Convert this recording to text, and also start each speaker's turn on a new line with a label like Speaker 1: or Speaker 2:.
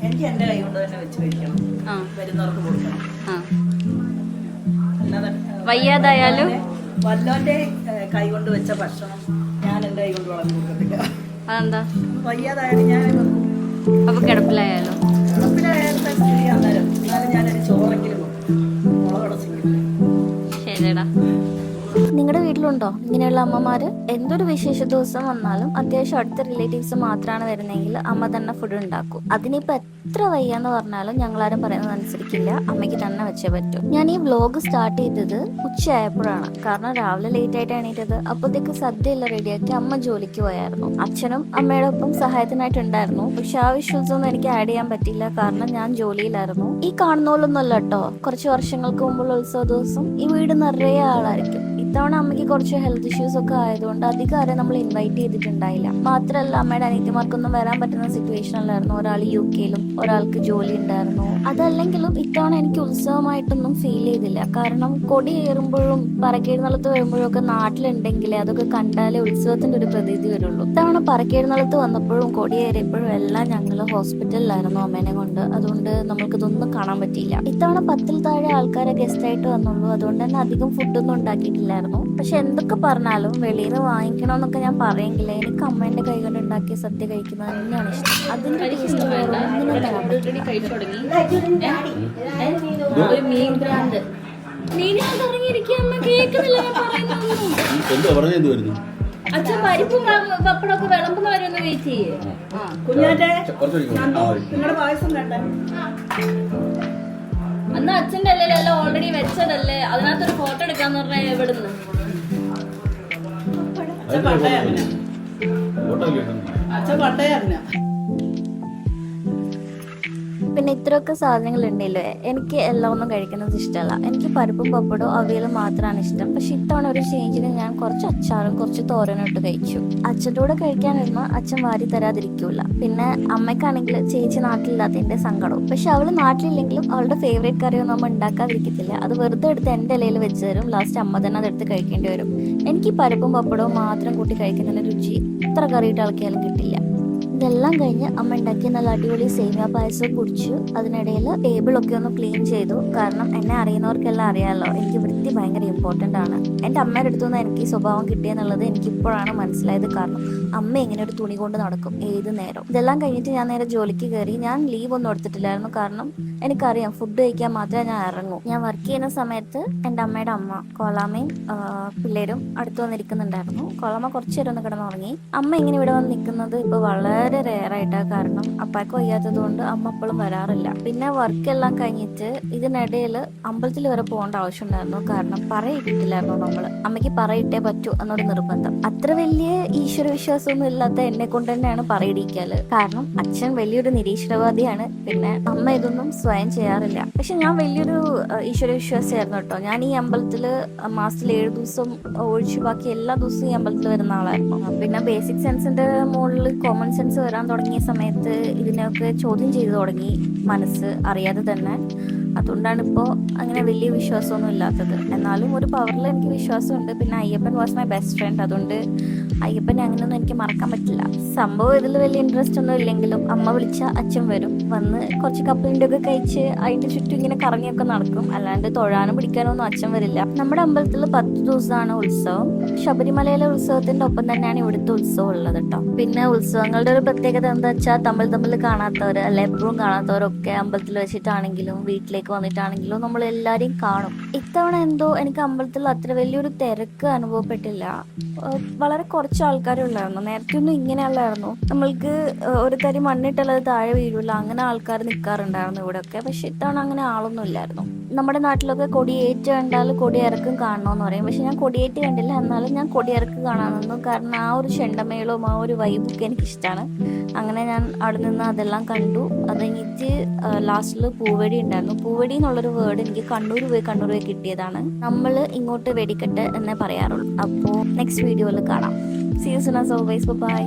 Speaker 1: എനിക്ക് എന്റെ കൈ കൊണ്ട് തന്നെ വെച്ച് കഴിക്കണം, വരുന്നവർക്ക് കൊടുക്കണം.
Speaker 2: വയ്യാതായാലും
Speaker 1: വല്ലോന്റെ കൈ കൊണ്ട് വെച്ച ഭക്ഷണം ഞാൻ എന്റെ കൈ കൊണ്ട് വളർന്നു കൊടുക്കത്തില്ല.
Speaker 2: അതെന്താ?
Speaker 1: വയ്യാതായാലും ഞാൻ
Speaker 2: അപ്പൊ കിടപ്പിലായാലും
Speaker 1: അന്നേരം എന്നാലും ഞാനൊരു ചോറെങ്കിലും മുളകടച്ചിരിക്കും.
Speaker 2: ശരിടാ.
Speaker 3: നിങ്ങളുടെ വീട്ടിലുണ്ടോ ഇങ്ങനെയുള്ള അമ്മമാര്? എന്തൊരു വിശേഷ ദിവസം വന്നാലും അത്യാവശ്യം അടുത്ത റിലേറ്റീവ്സ് മാത്രമാണ് വരുന്നതെങ്കിൽ അമ്മ തന്നെ ഫുഡ് ഉണ്ടാക്കും. അതിനിപ്പോ എത്ര വയ്യാന്ന് പറഞ്ഞാലും ഞങ്ങളാരും പറയുന്നത് അനുസരിക്കില്ല, അമ്മയ്ക്ക് തന്നെ വെച്ചേ പറ്റൂ. ഞാൻ ഈ വ്ലോഗ് സ്റ്റാർട്ട് ചെയ്തത് ഉച്ചയായപ്പോഴാണ്. കാരണം രാവിലെ ലേറ്റ് ആയിട്ട് എണീറ്റത്. അപ്പോഴത്തേക്ക് സദ്യ എല്ലാം റെഡിയാക്കി അമ്മ ജോലിക്ക് പോയായിരുന്നു. അച്ഛനും അമ്മയുടെ ഒപ്പം സഹായത്തിനായിട്ടുണ്ടായിരുന്നു. പക്ഷെ ആ വിഷ്വൽസ് ഒന്നും എനിക്ക് ആഡ് ചെയ്യാൻ പറ്റില്ല, കാരണം ഞാൻ ജോലിയിലായിരുന്നു. ഈ കാണുന്ന പോലൊന്നും അല്ല കേട്ടോ. കുറച്ച് വർഷങ്ങൾക്ക് മുമ്പുള്ള ഉത്സവ ദിവസം ഈ വീട് നിറയെ ആളായിരിക്കും. ഇത്തവണ അമ്മയ്ക്ക് കുറച്ച് ഹെൽത്ത് ഇഷ്യൂസ് ഒക്കെ ആയതുകൊണ്ട് അധികം ആരെ നമ്മൾ ഇൻവൈറ്റ് ചെയ്തിട്ടുണ്ടായില്ല. മാത്രമല്ല അമ്മയുടെ അനിയത്തിമാർക്കൊന്നും വരാൻ പറ്റുന്ന സിറ്റുവേഷൻ അല്ലായിരുന്നു. ഒരാൾ UK-ലും ഒരാൾക്ക് ജോലി ഉണ്ടായിരുന്നു. അതല്ലെങ്കിലും ഇത്തവണ എനിക്ക് ഉത്സവമായിട്ടൊന്നും ഫീൽ ചെയ്തില്ല. കാരണം കൊടി കയറുമ്പോഴും പറക്കെഴുന്നള്ളത്ത് വരുമ്പോഴും ഒക്കെ നാട്ടിലുണ്ടെങ്കിലേ അതൊക്കെ കണ്ടാലേ ഉത്സവത്തിന്റെ ഒരു പ്രതീതി വരുള്ളൂ. ഇത്തവണ പറക്കെഴുന്നള്ളത്ത് വന്നപ്പോഴും കൊടി കയറിയപ്പോഴും എല്ലാം ഞങ്ങൾ ഹോസ്പിറ്റലിലായിരുന്നു അമ്മേനെ കൊണ്ട്. അതുകൊണ്ട് നമ്മൾക്കിതൊന്നും കാണാൻ പറ്റിയില്ല. ഇത്തവണ 10-ൽ താഴെ ആൾക്കാരെ ഗസ്റ്റ് ആയിട്ട് വന്നുള്ളൂ. അതുകൊണ്ട് തന്നെ അധികം ഫുഡൊന്നും ഉണ്ടാക്കിയിട്ടില്ലായിരുന്നു. പക്ഷെ എന്തൊക്കെ പറഞ്ഞാലും വെളിയിൽ നിന്ന് വാങ്ങിക്കണമെന്നൊക്കെ ഞാൻ പറയെങ്കിലേ എനിക്ക് അമ്മേന്റെ കൈ കൊണ്ട് ഉണ്ടാക്കിയ സദ്യ കഴിക്കുന്നത് തന്നെയാണ് ഇഷ്ടം. അതിന്റെ ടേസ്റ്റ്
Speaker 2: ഒരു മീൻ ഭ്രാന്ത്. അച്ഛൻ പരിപ്പും പപ്പടമൊക്കെ വിളമ്പുന്നവരൊന്ന് വെയിറ്റ് ചെയ്യേ.
Speaker 1: കുഞ്ഞാറ്റെ നിങ്ങളുടെ പായസം വേണ്ടേ?
Speaker 2: അന്ന് അച്ഛന്റെ അല്ലല്ലോ ഓൾറെഡി വെച്ചതല്ലേ, അതിനകത്തൊരു ഫോട്ടോ എടുക്കാന്ന് പറഞ്ഞാൽ എവിടുന്ന്?
Speaker 1: അച്ഛൻ പട്ടേ അറിഞ്ഞ.
Speaker 3: പിന്നെ ഇത്രയൊക്കെ സാധനങ്ങൾ ഉണ്ടല്ലേ, എനിക്ക് എല്ലാം ഒന്നും കഴിക്കുന്നത് ഇഷ്ടമല്ല. എനിക്ക് പരിപ്പും പപ്പടവും അവിയലും മാത്രമാണ് ഇഷ്ടം. പക്ഷെ ഇത്തവണ ഒരു ചേഞ്ചിന് ഞാൻ കുറച്ച് അച്ചാറും കുറച്ച് തോരനും ഇട്ട് കഴിച്ചു. അച്ഛൻ്റെ കൂടെ കഴിക്കാനിരുന്ന അച്ഛൻ വാരി തരാതിരിക്കൂല. പിന്നെ അമ്മയ്ക്കാണെങ്കിൽ ചേച്ചി നാട്ടിലില്ലാത്തതിന്റെ സങ്കടവും. പക്ഷെ അവള് നാട്ടിലില്ലെങ്കിലും അവളുടെ ഫേവറേറ്റ് കറിയൊന്നും അമ്മ ഉണ്ടാക്കാതിരിക്കത്തില്ല. അത് വെറുതെ എടുത്ത് എൻ്റെ ഇലയിൽ വെച്ച് തരും. ലാസ്റ്റ് അമ്മ തന്നെ അതെടുത്ത് കഴിക്കേണ്ടി വരും. എനിക്ക് പരിപ്പും പപ്പടവും മാത്രം കൂട്ടി കഴിക്കുന്നതിന്റെ രുചി എത്ര കറിയിട്ട് ഇളക്കിയാലും കിട്ടില്ല. ഇതെല്ലാം കഴിഞ്ഞ് അമ്മ ഉണ്ടാക്കിയ നല്ല അടിപൊളി സേമിയ പായസം കുടിച്ചു. അതിനിടയിൽ ടേബിളൊക്കെ ഒന്ന് ക്ലീൻ ചെയ്തു. കാരണം എന്നെ അറിയുന്നവർക്കെല്ലാം അറിയാമല്ലോ, എനിക്ക് വൃത്തി ഭയങ്കര ഇമ്പോർട്ടൻ്റ് ആണ്. എൻ്റെ അമ്മയുടെ അടുത്തുനിന്ന് എനിക്ക് ഈ സ്വഭാവം കിട്ടിയെന്നുള്ളത് എനിക്കിപ്പോഴാണ് മനസ്സിലായത്. കാരണം അമ്മ ഇങ്ങനെ ഒരു തുണി കൊണ്ട് നടക്കും ഏത് നേരം. ഇതെല്ലാം കഴിഞ്ഞിട്ട് ഞാൻ നേരെ ജോലിക്ക് കയറി. ഞാൻ ലീവ് ഒന്നും എടുത്തിട്ടില്ലായിരുന്നു. കാരണം എനിക്കറിയാം ഫുഡ് കഴിക്കാൻ മാത്രമേ ഞാൻ ഇറങ്ങൂ. ഞാൻ വർക്ക് ചെയ്യുന്ന സമയത്ത് എൻ്റെ അമ്മയുടെ അമ്മ കോലാമയും പിള്ളേരും അടുത്ത് വന്നിരിക്കുന്നുണ്ടായിരുന്നു. കോലാമ കുറച്ചു നേരം ഒന്ന് കിടന്നുറങ്ങി. അമ്മ ഇങ്ങനെ ഇവിടെ വന്ന് നിൽക്കുന്നത് ഇപ്പോൾ വളരെ റെയറായിട്ടാണ്. കാരണം അപ്പാക്ക് വയ്യാത്തത് കൊണ്ട് അമ്മ എപ്പോഴും വരാറില്ല. പിന്നെ വർക്കെല്ലാം കഴിഞ്ഞിട്ട് ഇതിനിടയിൽ അമ്പലത്തിൽ വരെ പോകേണ്ട ആവശ്യമുണ്ടായിരുന്നു. കാരണം പറയിട്ടില്ലായിരുന്നു നമ്മള്. അമ്മയ്ക്ക് പറയിട്ടേ പറ്റൂ എന്നൊരു നിർബന്ധം. അത്ര വലിയ ഈശ്വര വിശ്വാസമൊന്നും ഇല്ലാത്ത എന്നെ കൊണ്ട് തന്നെയാണ് പറയിടിക്കാല്. കാരണം അച്ഛൻ വലിയൊരു നിരീശ്വരവാദിയാണ്. പിന്നെ അമ്മ ഇതൊന്നും സ്വയം ചെയ്യാറില്ല. പക്ഷെ ഞാൻ വലിയൊരു ഈശ്വര വിശ്വാസിയായിരുന്നു കേട്ടോ. ഞാൻ ഈ അമ്പലത്തില് മാസത്തിൽ 7 ദിവസം ഒഴിച്ചു ബാക്കി എല്ലാ ദിവസവും ഈ അമ്പലത്തിൽ വരുന്ന ആളായിരുന്നു. പിന്നെ ബേസിക് സെൻസിന്റെ മുകളിൽ കോമൺ സെൻസ് വരാൻ തുടങ്ങിയ സമയത്ത് ഇതിനെയൊക്കെ ചോദ്യം ചെയ്തു തുടങ്ങി മനസ്സ് അറിയാതെ തന്നെ. അതുകൊണ്ടാണ് ഇപ്പോൾ അങ്ങനെ വലിയ വിശ്വാസമൊന്നും ഇല്ലാത്തത്. എന്നാലും ഒരു പവറിൽ എനിക്ക് വിശ്വാസമുണ്ട്. പിന്നെ Ayyappan was my best friend. അതുകൊണ്ട് അയ്യപ്പനെ അങ്ങനെയൊന്നും എനിക്ക് മറക്കാൻ പറ്റില്ല. സംഭവം ഇതിൽ വലിയ ഇൻട്രസ്റ്റ് ഒന്നും ഇല്ലെങ്കിലും അമ്മ വിളിച്ച അച്ഛൻ വരും. വന്ന് കുറച്ച് കപ്പലിൻ്റെ ഒക്കെ കഴിച്ച് അതിൻ്റെ ചുറ്റും ഇങ്ങനെ കറങ്ങിയൊക്കെ നടക്കും. അല്ലാണ്ട് തൊഴാനും പിടിക്കാനും ഒന്നും അച്ഛൻ വരില്ല. നമ്മുടെ അമ്പലത്തിൽ 10 ദിവസമാണ് ഉത്സവം. ശബരിമലയിലെ ഉത്സവത്തിന്റെ ഒപ്പം തന്നെയാണ് ഇവിടുത്തെ ഉത്സവം ഉള്ളത് കേട്ടോ. പിന്നെ ഉത്സവങ്ങളുടെ ഒരു പ്രത്യേകത എന്താ വെച്ചാൽ തമ്മിൽ കാണാത്തവർ അല്ല എപ്പോഴും കാണാത്തവരൊക്കെ അമ്പലത്തിൽ വെച്ചിട്ടാണെങ്കിലും വീട്ടിലേക്ക് വന്നിട്ടാണെങ്കിലും നമ്മൾ എല്ലാരെയും കാണും. ഇത്തവണ എന്തോ എനിക്ക് അമ്പലത്തിൽ അത്ര വലിയൊരു തിരക്ക് അനുഭവപ്പെട്ടില്ല. വളരെ കുറച്ച് ആൾക്കാരെ ഉള്ളായിരുന്നു. നേരത്തെ ഒന്നും ഇങ്ങനെയല്ലായിരുന്നു. നമ്മൾക്ക് ഒരു തരി മണ്ണിട്ടുള്ളത് താഴെ വീഴില്ല, അങ്ങനെ ആൾക്കാർ നിൽക്കാറുണ്ടായിരുന്നു ഇവിടെയൊക്കെ. പക്ഷെ ഇത്തവണ അങ്ങനെ ആളൊന്നും ഇല്ലായിരുന്നു. നമ്മുടെ നാട്ടിലൊക്കെ കൊടിയേറ്റ് കണ്ടാൽ കൊടിയിറക്കും കാണണമെന്ന് പറയും. പക്ഷെ ഞാൻ കൊടിയേറ്റ് കണ്ടില്ല. എന്നാലും ഞാൻ കൊടിയിറക്ക് കാണാൻ നിന്നു. കാരണം ആ ഒരു ചെണ്ടമേളവും ആ ഒരു വൈബൊക്കെ എനിക്കിഷ്ടമാണ്. അങ്ങനെ ഞാൻ അവിടെ നിന്ന് അതെല്ലാം കണ്ടു. അത് കഴിഞ്ഞിട്ട് ലാസ്റ്റിൽ പൂവടി ഉണ്ടായിരുന്നു. പൂവടി എന്നുള്ളൊരു വേർഡ് എനിക്ക് കണ്ണൂർ പോയി കിട്ടിയതാണ്. നമ്മൾ ഇങ്ങോട്ട് വെടിക്കെട്ട് എന്നേ പറയാറുള്ളൂ. അപ്പോൾ നെക്സ്റ്റ് വീഡിയോയിൽ കാണാം. See you soon as always. By.